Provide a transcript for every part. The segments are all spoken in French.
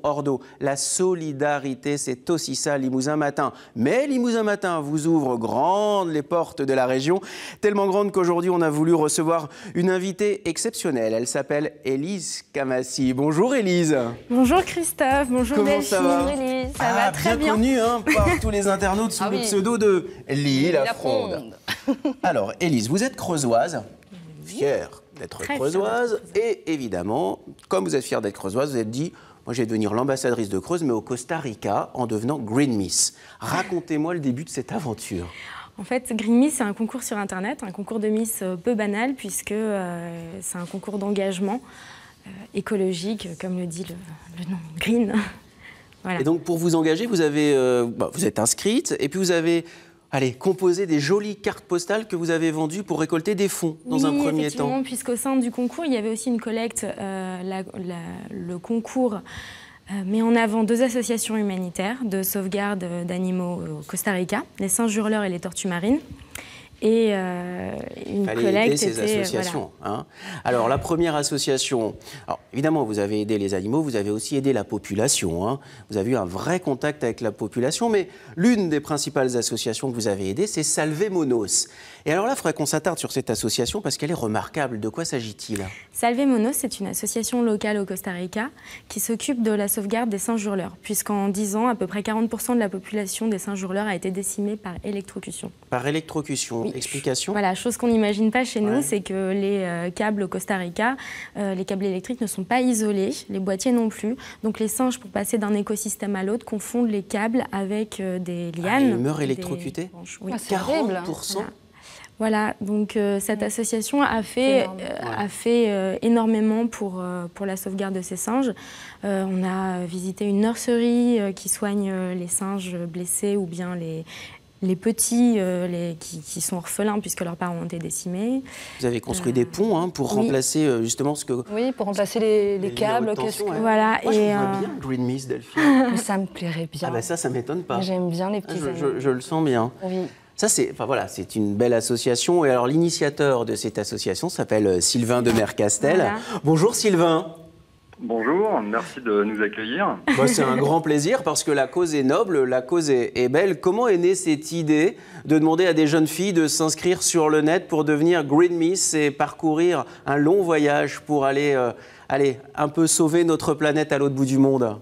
hors d'eau. La solidarité, c'est aussi ça, Limousin Matin. Mais Limousin Matin vous ouvre grandes les portes de la région, tellement grandes qu'aujourd'hui, on a voulu recevoir une invitée exceptionnelle. Elle s'appelle Élise Camassi. Bonjour Élise. Bonjour Christophe, bonjour Comment ça va? Élise, ça va très bien. Bien connue par tous les internautes sous le pseudo de Lily la Fronde. Alors Élise, vous êtes creusoise, fière d'être creusoise, et évidemment, comme vous êtes fière d'être creusoise, vous vous êtes dit, moi je vais devenir l'ambassadrice de Creuse, mais au Costa Rica, en devenant Green Miss. Racontez-moi le début de cette aventure. En fait, Green Miss, c'est un concours sur Internet, un concours de Miss peu banal, puisque c'est un concours d'engagement écologique, comme le dit le nom, Green. Voilà. Et donc pour vous engager, vous êtes inscrite, et puis vous avez composé des jolies cartes postales que vous avez vendues pour récolter des fonds dans un premier temps. Puisqu'au sein du concours, il y avait aussi une collecte. Le concours met en avant 2 associations humanitaires de sauvegarde d'animaux au Costa Rica, les singes hurleurs et les tortues marines. Et une collecte ces associations. Voilà. Hein. Alors, la première association, alors, évidemment, vous avez aidé les animaux, vous avez aussi aidé la population. Hein. Vous avez eu un vrai contact avec la population, mais l'une des principales associations que vous avez aidées, c'est Salve Monos. Et alors là, il faudrait qu'on s'attarde sur cette association parce qu'elle est remarquable. De quoi s'agit-il? Salve Monos, c'est une association locale au Costa Rica qui s'occupe de la sauvegarde des singes hurleurs, puisqu'en 10 ans, à peu près 40% de la population des singes hurleurs a été décimée par électrocution. Par électrocution, oui. Explication? Voilà, chose qu'on n'imagine pas chez nous, c'est que les câbles au Costa Rica, les câbles électriques ne sont pas isolés, les boîtiers non plus. Donc les singes, pour passer d'un écosystème à l'autre, confondent les câbles avec des lianes. Ils meurent électrocutés? Oui. C'est 40%. Voilà, donc cette association a fait énormément pour la sauvegarde de ces singes. On a visité une nurserie qui soigne les singes blessés ou bien les petits qui sont orphelins puisque leurs parents ont été décimés. Vous avez construit des ponts pour remplacer justement ce que... Oui, pour remplacer les câbles. Voilà. Moi, je vois bien Green Miss, Delphine. Mais ça me plairait bien. Ah ben ça m'étonne pas. J'aime bien les petits animaux. Je le sens bien. Oui. Ça, c'est une belle association. Et alors, l'initiateur de cette association s'appelle Sylvain de Mercastel. Voilà. Bonjour Sylvain. Bonjour, merci de nous accueillir. C'est un grand plaisir parce que la cause est noble, la cause est belle. Comment est née cette idée de demander à des jeunes filles de s'inscrire sur le net pour devenir Green Miss et parcourir un long voyage pour aller un peu sauver notre planète à l'autre bout du monde?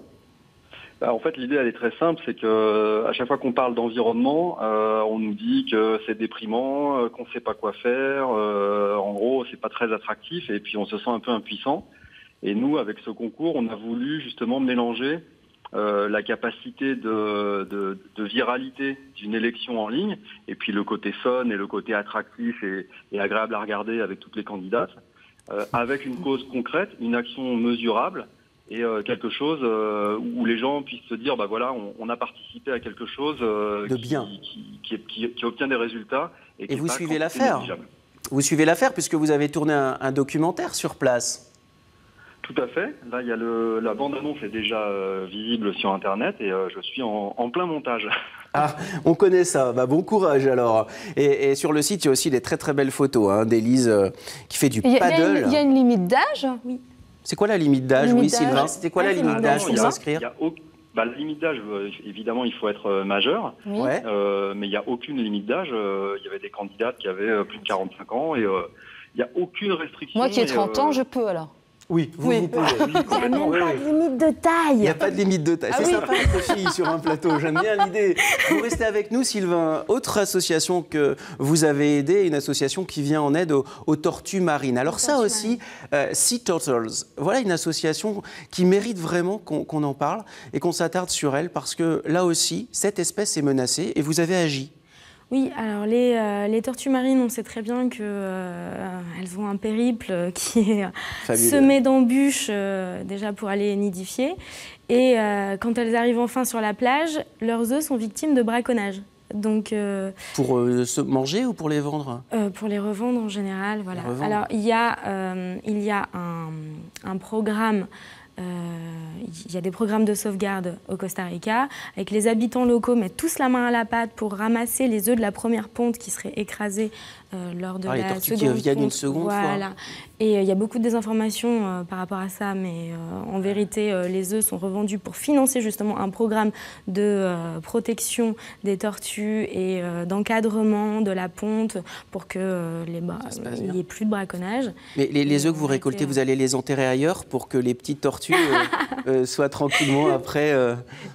En fait, l'idée, elle est très simple, c'est qu'à chaque fois qu'on parle d'environnement, on nous dit que c'est déprimant, qu'on ne sait pas quoi faire, en gros, c'est pas très attractif, et puis on se sent un peu impuissant. Et nous, avec ce concours, on a voulu justement mélanger la capacité de viralité d'une élection en ligne, et puis le côté fun et le côté attractif et agréable à regarder avec toutes les candidates, avec une cause concrète, une action mesurable, et quelque chose où les gens puissent se dire, voilà, on a participé à quelque chose de bien, qui obtient des résultats. Et vous suivez l'affaire. Vous suivez l'affaire puisque vous avez tourné un documentaire sur place. Tout à fait. Là, il y a la bande-annonce est déjà visible sur Internet et je suis en plein montage. Ah, on connaît ça. Bon courage alors. Et sur le site, il y a aussi des très très belles photos d'Élise qui fait du paddle. Il y a une limite d'âge? Oui. C'est quoi la limite d'âge, Sylvain? C'était quoi la limite d'âge pour s'inscrire? La limite d'âge, évidemment, il faut être majeur, oui. Mais il n'y a aucune limite d'âge. Il y avait des candidates qui avaient plus de 45 ans et il n'y a aucune restriction. Moi qui ai 30 ans, je peux alors. Oui, vous pouvez. Il n'y a même pas de limite de taille. Il n'y a pas de limite de taille. C'est sympa d'être fille sur un plateau. J'aime bien l'idée. Vous restez avec nous, Sylvain. Autre association que vous avez aidée, une association qui vient en aide aux tortues marines. Alors ça aussi, Sea Turtles. Voilà une association qui mérite vraiment qu'on en parle et qu'on s'attarde sur elle parce que là aussi, cette espèce est menacée et vous avez agi. Oui, alors les tortues marines, on sait très bien qu'elles ont un périple qui est semé d'embûches déjà pour aller nidifier. Et quand elles arrivent enfin sur la plage, leurs œufs sont victimes de braconnage. Donc, pour se manger ou pour les vendre? Pour les revendre en général, voilà. Alors il y a un programme. Il y a des programmes de sauvegarde au Costa Rica, avec les habitants locaux mettent tous la main à la pâte pour ramasser les œufs de la première ponte qui seraient écrasés lors de les la tortues seconde qui reviennent une ponte. seconde Voilà. fois. Et il y a beaucoup de désinformation par rapport à ça, mais en vérité, les œufs sont revendus pour financer justement un programme de protection des tortues et d'encadrement de la ponte pour que il n'y ait plus de braconnage. Mais les œufs que vous récoltez, vous allez les enterrer ailleurs pour que les petites tortues soient tranquillement après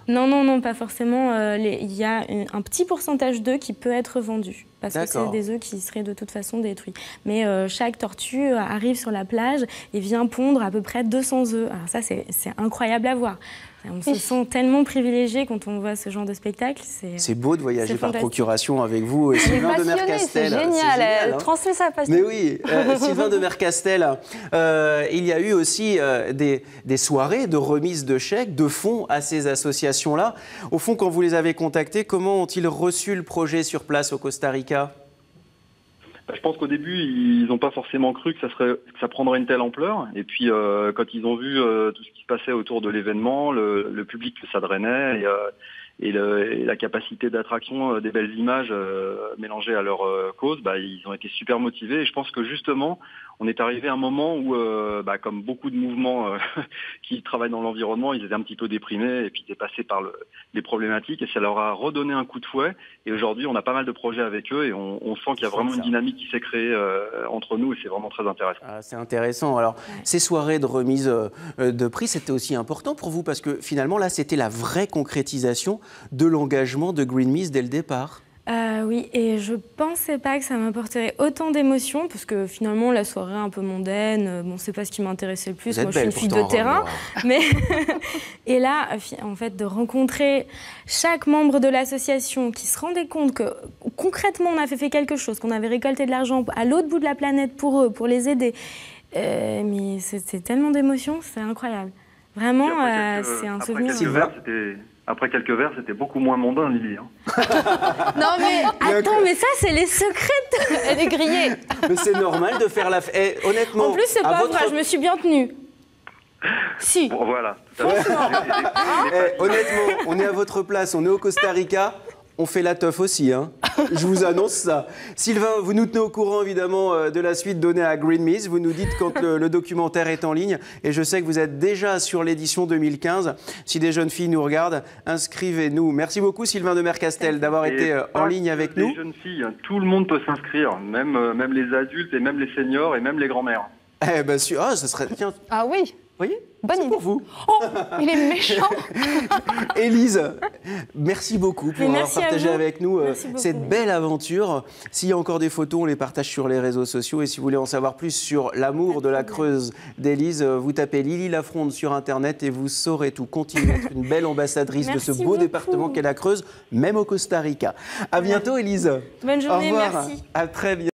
Non, pas forcément. Il y a un petit pourcentage d'œufs qui peut être vendu. Parce que c'est des œufs qui seraient de toute façon détruits. Mais chaque tortue arrive sur la plage et vient pondre à peu près 200 œufs. Alors ça, c'est incroyable à voir. On se sent tellement privilégié quand on voit ce genre de spectacle. C'est beau de voyager par procuration avec vous. Sylvain de Mercastel. C'est génial, transmet sa passion. Mais oui, Sylvain de Mercastel, il y a eu aussi des soirées de remise de chèques, de fonds à ces associations-là. Au fond, quand vous les avez contactés, comment ont-ils reçu le projet sur place au Costa Rica ? Je pense qu'au début, ils n'ont pas forcément cru que ça prendrait une telle ampleur. Et puis, quand ils ont vu tout ce qui se passait autour de l'événement, le public que ça drainait et la capacité d'attraction des belles images mélangées à leur cause, ils ont été super motivés. Et je pense que justement, on est arrivé à un moment où, comme beaucoup de mouvements qui travaillent dans l'environnement, ils étaient un petit peu déprimés et puis dépassés par les problématiques. Et ça leur a redonné un coup de fouet. Et aujourd'hui, on a pas mal de projets avec eux et on sent qu'il y a vraiment une dynamique qui s'est créée entre nous et c'est vraiment très intéressant. Ah, c'est intéressant. Alors, ces soirées de remise de prix, c'était aussi important pour vous parce que finalement, là, c'était la vraie concrétisation de l'engagement de Greenpeace dès le départ. Oui, et je pensais pas que ça m'apporterait autant d'émotions, parce que finalement, la soirée un peu mondaine, c'est pas ce qui m'intéressait le plus. Moi, je suis une fille de terrain. Mais et là, en fait, de rencontrer chaque membre de l'association qui se rendait compte que concrètement, on avait fait quelque chose, qu'on avait récolté de l'argent à l'autre bout de la planète pour eux, pour les aider. Mais c'était tellement d'émotions, c'est incroyable. Vraiment, c'est un souvenir. Après quelques verres, c'était beaucoup moins mondain, Lily. Non mais attends, mais ça, c'est les secrets. Elle est grillée. Mais c'est normal de faire la fête. Honnêtement. En plus, c'est pas vrai, je me suis bien tenue. Si. Bon, voilà. Honnêtement, on est à votre place, on est au Costa Rica. On fait la teuf aussi, hein. Je vous annonce ça. Sylvain, vous nous tenez au courant évidemment de la suite donnée à Greenpeace. Vous nous dites quand le documentaire est en ligne. Et je sais que vous êtes déjà sur l'édition 2015. Si des jeunes filles nous regardent, inscrivez-nous. Merci beaucoup Sylvain de Mercastel d'avoir été en ligne avec nous. Les jeunes filles, tout le monde peut s'inscrire, même les adultes et même les seniors et même les grands-mères. Eh bien sûr, ça serait... Tiens. Ah oui. Vous voyez, bonne idée pour vous. Oh, il est méchant. Élise, merci beaucoup pour avoir partagé avec nous cette belle aventure. S'il y a encore des photos, on les partage sur les réseaux sociaux. Et si vous voulez en savoir plus sur l'amour de la Creuse d'Élise, vous tapez Lily Lafronde sur Internet et vous saurez tout. Continuez d'être une belle ambassadrice de ce beau département qu'est la Creuse, même au Costa Rica. À bientôt, Élise. Bonne journée, au revoir. merci. À très bientôt.